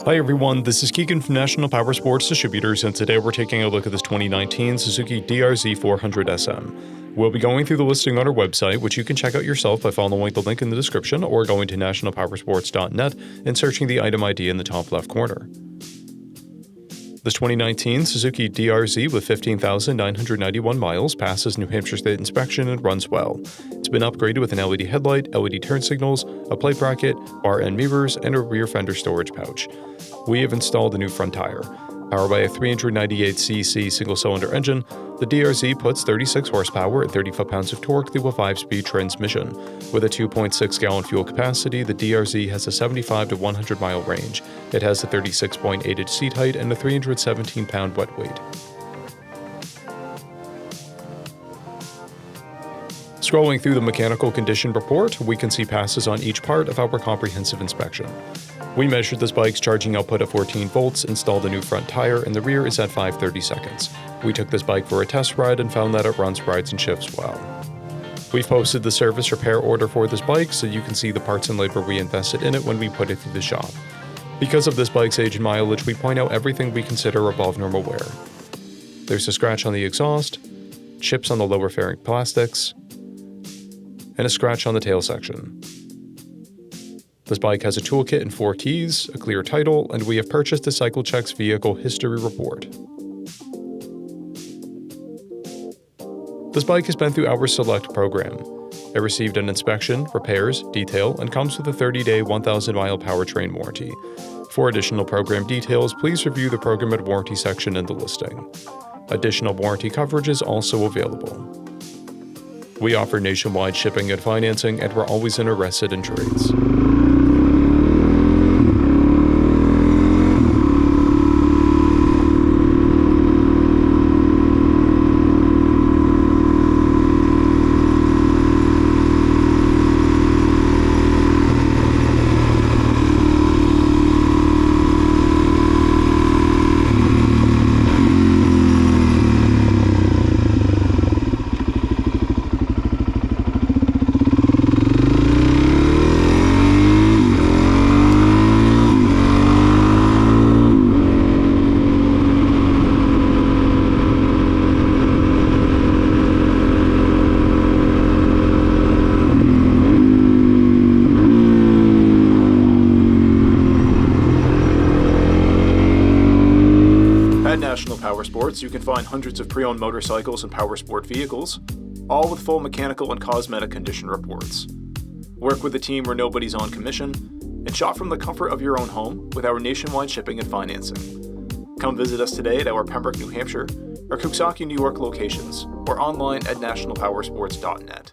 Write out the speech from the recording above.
Hi everyone, this is Keegan from National Powersports Distributors, and today we're taking a look at this 2019 Suzuki DRZ400SM. We'll be going through the listing on our website, which you can check out yourself by following the link in the description or going to nationalpowersports.net and searching the item ID in the top left corner. This 2019 Suzuki DRZ with 15,991 miles passes New Hampshire State inspection and runs well. It's been upgraded with an LED headlight, LED turn signals, a plate bracket, bar end mirrors, and a rear fender storage pouch. We have installed a new front tire. Powered by a 398cc single-cylinder engine, the DRZ puts 36 horsepower and 30 foot-pounds of torque through a 5-speed transmission. With a 2.6-gallon fuel capacity, the DRZ has a 75 to 100-mile range. It has a 36.8-inch seat height and a 317-pound wet weight. Scrolling through the mechanical condition report, we can see passes on each part of our comprehensive inspection. We measured this bike's charging output at 14 volts, installed a new front tire, and the rear is at 5:30 seconds. We took this bike for a test ride and found that it runs, rides, and shifts well. We've posted the service repair order for this bike so you can see the parts and labor we invested in it when we put it through the shop. Because of this bike's age and mileage, we point out everything we consider above normal wear. There's a scratch on the exhaust, chips on the lower fairing plastics, and a scratch on the tail section. This bike has a toolkit and 4 keys, a clear title, and we have purchased a CycleCheck's vehicle history report. This bike has been through our Select program. It received an inspection, repairs, detail, and comes with a 30-day, 1,000-mile powertrain warranty. For additional program details, please review the program and warranty section in the listing. Additional warranty coverage is also available. We offer nationwide shipping and financing, and we're always interested in trades. At National Powersports, you can find hundreds of pre-owned motorcycles and powersport vehicles, all with full mechanical and cosmetic condition reports. Work with a team where nobody's on commission, and shop from the comfort of your own home with our nationwide shipping and financing. Come visit us today at our Pembroke, New Hampshire, or Coxsackie, New York locations, or online at nationalpowersports.net.